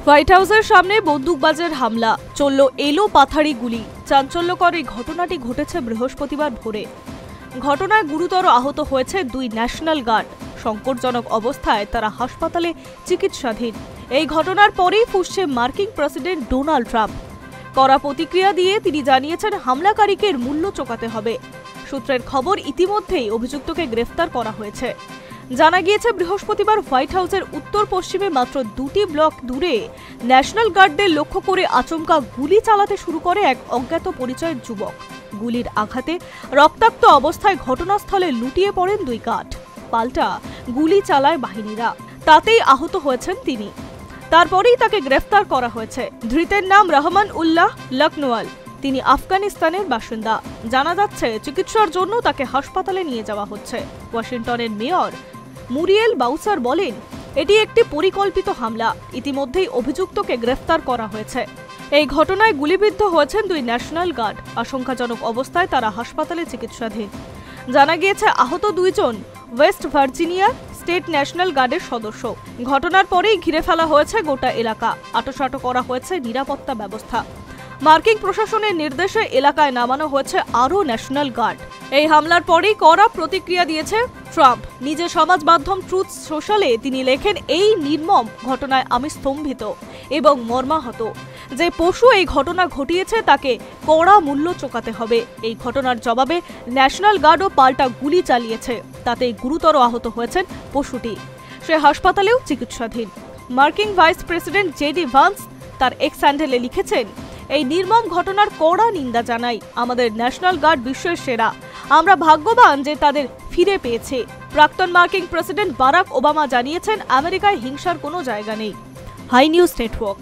White হাউসের সামনে বন্দুকবাজের হামলা, চলল এলো পাথারি গুলি। চাঞ্চল্যকর এই ঘটনাটি ঘটেছে বৃহস্পতিবার ভোরে। ঘটনায় গুরুতর আহত হয়েছে 2 ন্যাশনাল গার্ড। সংকটজনক অবস্থায় তারা হাসপাতালে চিকিৎসাধীন। এই ঘটনার পরেই ফুঁসছে মার্কিন প্রেসিডেন্ট ডোনাল্ড ট্রাম্প। কড়া প্রতিক্রিয়া দিয়ে তিনি জানিয়েছেন হামলাকারীকে মূল্য চোকাতে হবে। সূত্রের খবর, ইতিমধ্যেই অভিযুক্তকে গ্রেফতার করা হয়েছে। জানা গিয়েছে বৃহস্পতিবার হোয়াইট হাউসের উত্তর পশ্চিমে মাত্র 2টি ব্লক দূরে ন্যাশনাল গার্ডদের লক্ষ্য করে আচমকা গুলি চালাতে শুরু করে এক অজ্ঞাত পরিচয়ের যুবক। গুলির আঘাতে রক্তাক্ত অবস্থায় ঘটনাস্থলে লুটিয়ে পড়েন 2 গার্ড। পাল্টা গুলি চালায় বাহিনীরা, তাতেই আহত হয়েছেন তিনি। তারপরেই তাকে গ্রেফতার করা হয়েছে। ধৃতের নাম রহমান উল্লাহ লখনওয়াল। তিনি আফগানিস্তানের বাসিন্দা। জানা যাচ্ছে চিকিৎসার জন্য তাকে হাসপাতালে নিয়ে যাওয়া হচ্ছে। ওয়াশিংটনের মেয়র মুরিয়েল বাউসার বলেন, এটি একটি পরিকল্পিত হামলা। ইতিমধ্যেই অভিযুক্তকে গ্রেফতার করা হয়েছে। এই ঘটনায় গুলিবিদ্ধ হয়েছেন 2 ন্যাশনাল গার্ড। আশঙ্কাজনক অবস্থায় তারা হাসপাতালে চিকিৎসাধীন। জানা গিয়েছে আহত 2 জন ওয়েস্ট ভার্জিনিয়া স্টেট ন্যাশনাল গার্ডের সদস্য। ঘটনার পরেই ঘিরে ফেলা হয়েছে গোটা এলাকা। আঁটোসাঁটো করা হয়েছে নিরাপত্তা ব্যবস্থা। মার্কিন প্রশাসনের নির্দেশে এলাকায় নামানো হয়েছে আরও ন্যাশনাল গার্ড। এই হামলার পরেই কড়া প্রতিক্রিয়া দিয়েছে ট্রাম্প। নিজের সমাজ মাধ্যম ট্রুথ সোশ্যালে তিনি লেখেন, এই নির্মম ঘটনায় আমি স্তম্ভিত এবং মর্মাহত। যে পশু এই ঘটনা ঘটিয়েছে তাকে কড়া মূল্য চোকাতে হবে। এই ঘটনার জবাবে ন্যাশনাল গার্ডও পাল্টা গুলি চালিয়েছে। তাতেই গুরুতর আহত হয়েছেন পশুটি। সে হাসপাতালেও চিকিৎসাধীন। মার্কিন ভাইস প্রেসিডেন্ট জেডি ভান্স তার এক্স হ্যান্ডেলে লিখেছেন, এই নির্মম ঘটনার কড়া নিন্দা জানাই। আমাদের ন্যাশনাল গার্ড বিশ্বের সেরা। আমরা ভাগ্যবান যে তাদের ফিরে পেয়েছে। প্রাক্তন মার্কিন প্রেসিডেন্ট বারাক ওবামা জানিয়েছেন, আমেরিকায় হিংসার কোনো জায়গা নেই। Hi news network.